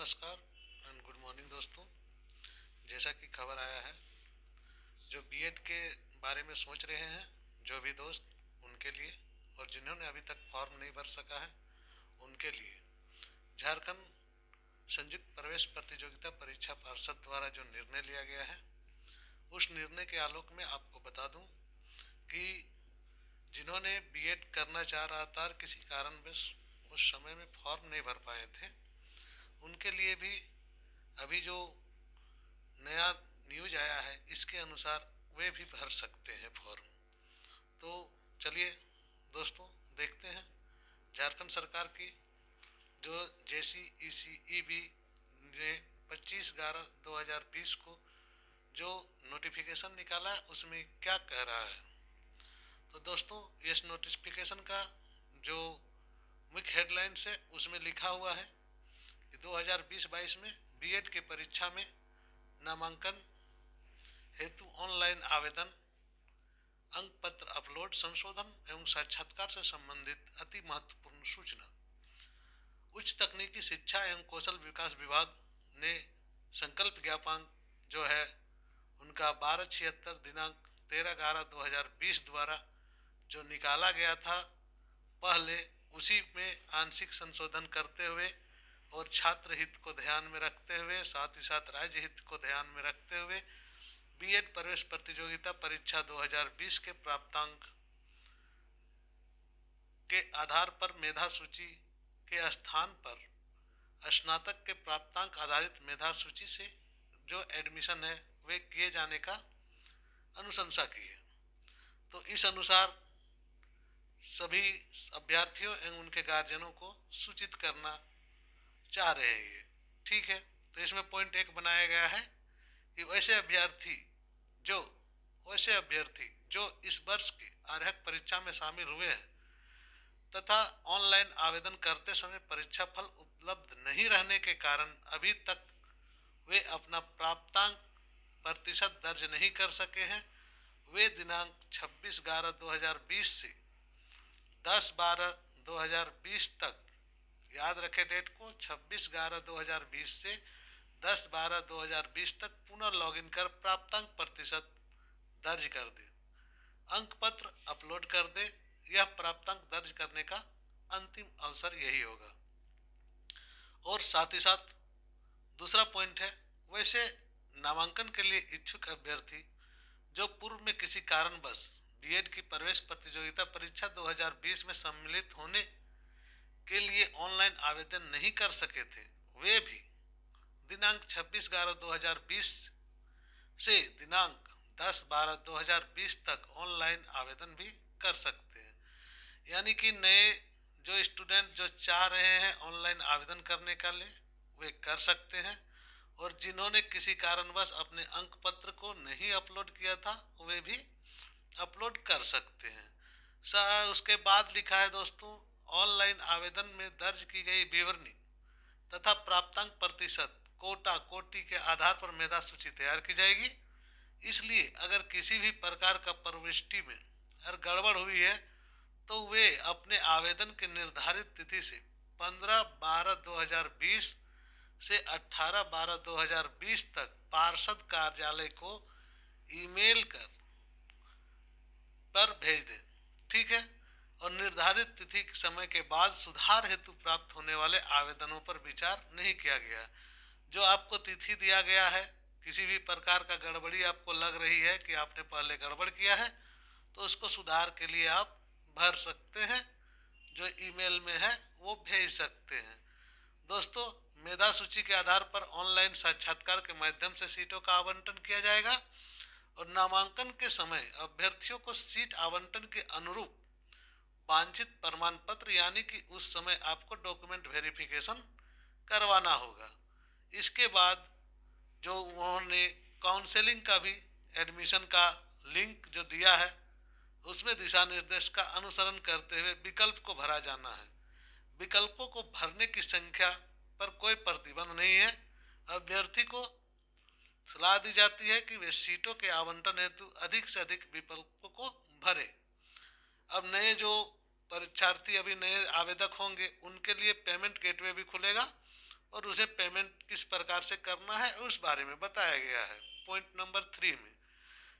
नमस्कार and good morning दोस्तों। जैसा कि खबर आया है, जो बीएड के बारे में सोच रहे हैं जो भी दोस्त, उनके लिए, और जिन्होंने अभी तक फॉर्म नहीं भर सका है उनके लिए झारखंड संयुक्त प्रवेश प्रतियोगिता परीक्षा पार्षद द्वारा जो निर्णय लिया गया है, उस निर्णय के आलोक में आपको बता दूं कि जिन्होंने बीएड करना चाह रहा था और किसी कारणवश उस समय में फॉर्म नहीं भर पाए थे, उनके लिए भी अभी जो नया न्यूज आया है इसके अनुसार वे भी भर सकते हैं फॉर्म। तो चलिए दोस्तों, देखते हैं झारखंड सरकार की जो JCECEB ने 25/11/2020 को जो नोटिफिकेशन निकाला है उसमें क्या कह रहा है। तो दोस्तों, इस नोटिफिकेशन का जो मुख्य हेडलाइंस है उसमें लिखा हुआ है कि 2020-22 में बीएड की परीक्षा में नामांकन हेतु ऑनलाइन आवेदन, अंक पत्र अपलोड, संशोधन एवं साक्षात्कार से संबंधित अति महत्वपूर्ण सूचना। उच्च तकनीकी शिक्षा एवं कौशल विकास विभाग ने संकल्प ज्ञापन जो है उनका 1276 दिनांक 13/11/2020 द्वारा जो निकाला गया था, पहले उसी में आंशिक संशोधन करते हुए और छात्र हित को ध्यान में रखते हुए, साथ ही साथ राज्य हित को ध्यान में रखते हुए बीएड प्रवेश प्रतियोगिता परीक्षा 2020 के प्राप्तांक के आधार पर मेधा सूची के स्थान पर स्नातक के प्राप्तांक आधारित मेधा सूची से जो एडमिशन है वे किए जाने का अनुशंसा की है। तो इस अनुसार सभी अभ्यर्थियों एवं उनके गार्जियनों को सूचित करना चाह रहे हैं ये। ठीक है, तो इसमें पॉइंट एक बनाया गया है कि जो वैसे अभ्यर्थी जो इस वर्ष की अर्हक परीक्षा में शामिल हुए हैं तथा ऑनलाइन आवेदन करते समय परीक्षा फल उपलब्ध नहीं रहने के कारण अभी तक वे अपना प्राप्तांक प्रतिशत दर्ज नहीं कर सके हैं, वे दिनांक 26/11/2020 से 10/12/2020 तक, याद रखें डेट को, 26/11/2020 से 10/12/2020 तक पुनः लॉगिन कर प्राप्तांक प्रतिशत दर्ज कर दे, अंक पत्र अपलोड कर दे। यह प्राप्तांक दर्ज करने का अंतिम अवसर यही होगा। और साथ ही साथ दूसरा पॉइंट है, वैसे नामांकन के लिए इच्छुक अभ्यर्थी जो पूर्व में किसी कारणवश बीएड की प्रवेश प्रतियोगिता परीक्षा 2020 में सम्मिलित होने के लिए ऑनलाइन आवेदन नहीं कर सके थे, वे भी दिनांक 26/11/2020 से दिनांक 10/12/2020 तक ऑनलाइन आवेदन भी कर सकते हैं। यानी कि नए जो स्टूडेंट जो चाह रहे हैं ऑनलाइन आवेदन करने के लिए वे कर सकते हैं, और जिन्होंने किसी कारणवश अपने अंक पत्र को नहीं अपलोड किया था वे भी अपलोड कर सकते हैं। उसके बाद लिखा है दोस्तों, ऑनलाइन आवेदन में दर्ज की गई विवरणी तथा प्राप्तांक प्रतिशत कोटा कोटि के आधार पर मेधा सूची तैयार की जाएगी। इसलिए अगर किसी भी प्रकार का प्रविष्टि में अगर गड़बड़ हुई है तो वे अपने आवेदन की निर्धारित तिथि से 15/12/2020 से 18/12/2020 तक पार्षद कार्यालय को ईमेल पर भेज दें। ठीक है, और निर्धारित तिथि समय के बाद सुधार हेतु प्राप्त होने वाले आवेदनों पर विचार नहीं किया गया। जो आपको तिथि दिया गया है, किसी भी प्रकार का गड़बड़ी आपको लग रही है कि आपने पहले गड़बड़ किया है, तो उसको सुधार के लिए आप भर सकते हैं, जो ईमेल में है वो भेज सकते हैं। दोस्तों, मेधा सूची के आधार पर ऑनलाइन साक्षात्कार के माध्यम से सीटों का आवंटन किया जाएगा, और नामांकन के समय अभ्यर्थियों को सीट आवंटन के अनुरूप वांछित प्रमाण पत्र यानी कि उस समय आपको डॉक्यूमेंट वेरिफिकेशन करवाना होगा। इसके बाद जो उन्होंने काउंसलिंग का भी एडमिशन का लिंक जो दिया है उसमें दिशा निर्देश का अनुसरण करते हुए विकल्प को भरा जाना है। विकल्पों को भरने की संख्या पर कोई प्रतिबंध नहीं है। अभ्यर्थी को सलाह दी जाती है कि वे सीटों के आवंटन हेतु अधिक से अधिक विकल्पों को भरे। अब नए जो परीक्षार्थी अभी नए आवेदक होंगे उनके लिए पेमेंट गेटवे भी खुलेगा, और उसे पेमेंट किस प्रकार से करना है उस बारे में बताया गया है। पॉइंट नंबर 3 में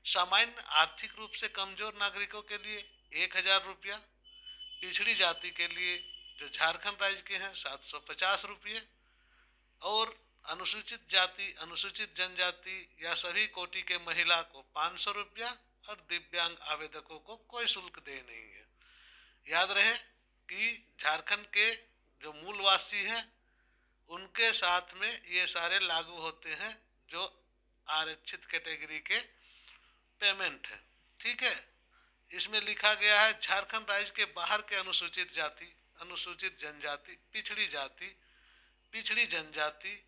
सामान्य आर्थिक रूप से कमजोर नागरिकों के लिए 1,000 रुपया, पिछड़ी जाति के लिए जो झारखंड राज्य के हैं 750 रुपये, और अनुसूचित जाति, अनुसूचित जनजाति या सभी कोटि के महिला को 500 रुपया, और दिव्यांग आवेदकों को कोई शुल्क दे नहीं है। याद रहे कि झारखंड के जो मूलवासी हैं उनके साथ में ये सारे लागू होते हैं जो आरक्षित कैटेगरी के पेमेंट है। ठीक है, इसमें लिखा गया है झारखंड राज्य के बाहर के अनुसूचित जाति, अनुसूचित जनजाति, पिछड़ी जाति, पिछड़ी जनजाति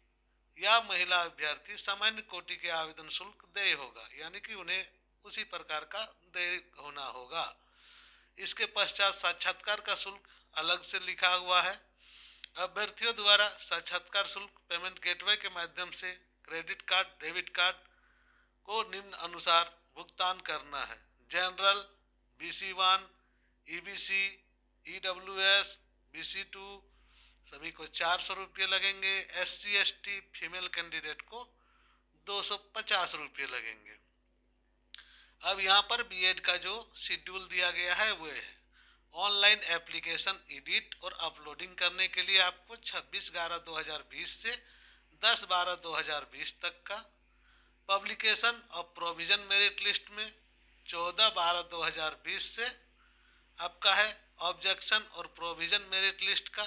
या महिला अभ्यर्थी सामान्य कोटि के आवेदन शुल्क देय होगा, यानी कि उन्हें उसी प्रकार का देय होना होगा। इसके पश्चात साक्षात्कार का शुल्क अलग से लिखा हुआ है। अभ्यर्थियों द्वारा साक्षात्कार शुल्क पेमेंट गेटवे के माध्यम से क्रेडिट कार्ड, डेबिट कार्ड को निम्न अनुसार भुगतान करना है। General, BC1, EBC, EWS, BC2 सभी को 400 रुपये लगेंगे। SC ST फीमेल कैंडिडेट को 250 रुपये लगेंगे। अब यहाँ पर बीएड का जो शेड्यूल दिया गया है वो है ऑनलाइन एप्लीकेशन एडिट और अपलोडिंग करने के लिए आपको 26/11/2020 से 10/12/2020 तक का, publication of provision merit list में 14/12/2020 से आपका है। ऑब्जेक्शन और प्रोविजन मेरिट लिस्ट का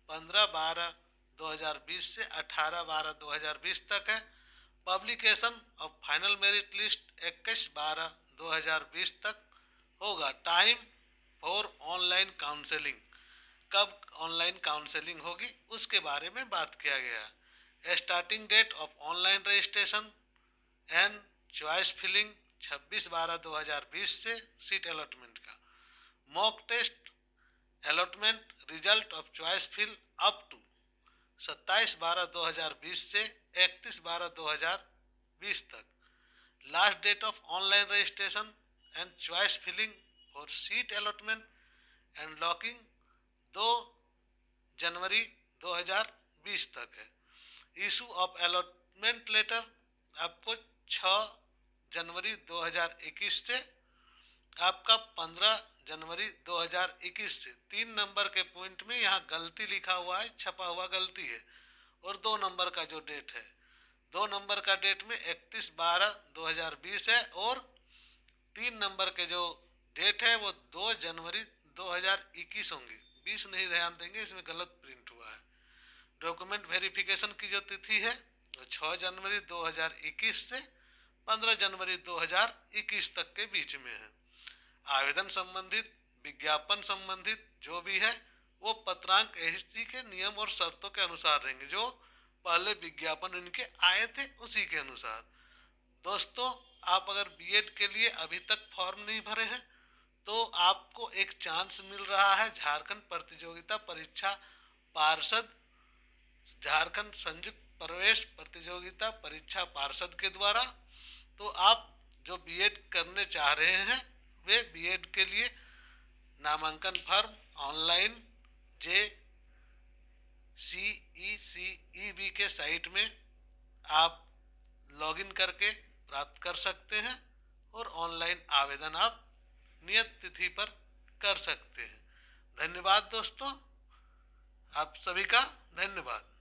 15/12/2020 से 18/12/2020 तक है। Publication of final merit list 21/12/2020 तक होगा। टाइम फॉर ऑनलाइन काउंसलिंग, कब ऑनलाइन काउंसलिंग होगी उसके बारे में बात किया गया। Starting date of online registration and choice filling 26/12/2020 से सीट अलॉटमेंट का। Mock test allotment result of choice fill up to 27/12/2020 से 31/12/2020 तक। Last date of online registration and choice filling for seat allotment and locking 2 जनवरी 2020 तक है। Issue of allotment letter आपको 6 जनवरी 2021 से आपका 15 जनवरी 2021 से। 3 नंबर के पॉइंट में यहाँ गलती लिखा हुआ है, छपा हुआ गलती है, और 2 नंबर का जो डेट है, 2 नंबर का डेट में 31/12/2020 है, और 3 नंबर के जो डेट है वो 2 जनवरी 2021 होंगे। 20 नहीं, ध्यान देंगे इसमें गलत प्रिंट हुआ है। डॉक्यूमेंट वेरिफिकेशन की जो तिथि है वो 6 जनवरी 2021 से 15 जनवरी 2021 तक के बीच में है। आवेदन संबंधित, विज्ञापन संबंधित जो भी है वो पत्रांक एसटी के नियम और शर्तों के अनुसार रहेंगे, जो पहले विज्ञापन इनके आए थे उसी के अनुसार। दोस्तों, आप अगर बीएड के लिए अभी तक फॉर्म नहीं भरे हैं तो आपको एक चांस मिल रहा है झारखंड प्रतियोगिता परीक्षा पार्षद, झारखंड संयुक्त प्रवेश प्रतियोगिता परीक्षा पार्षद के द्वारा। तो आप जो बीएड करने चाह रहे हैं वे बीएड के लिए नामांकन फॉर्म ऑनलाइन JCECEB के साइट में आप लॉगिन करके प्राप्त कर सकते हैं, और ऑनलाइन आवेदन आप नियत तिथि पर कर सकते हैं। धन्यवाद दोस्तों, आप सभी का धन्यवाद।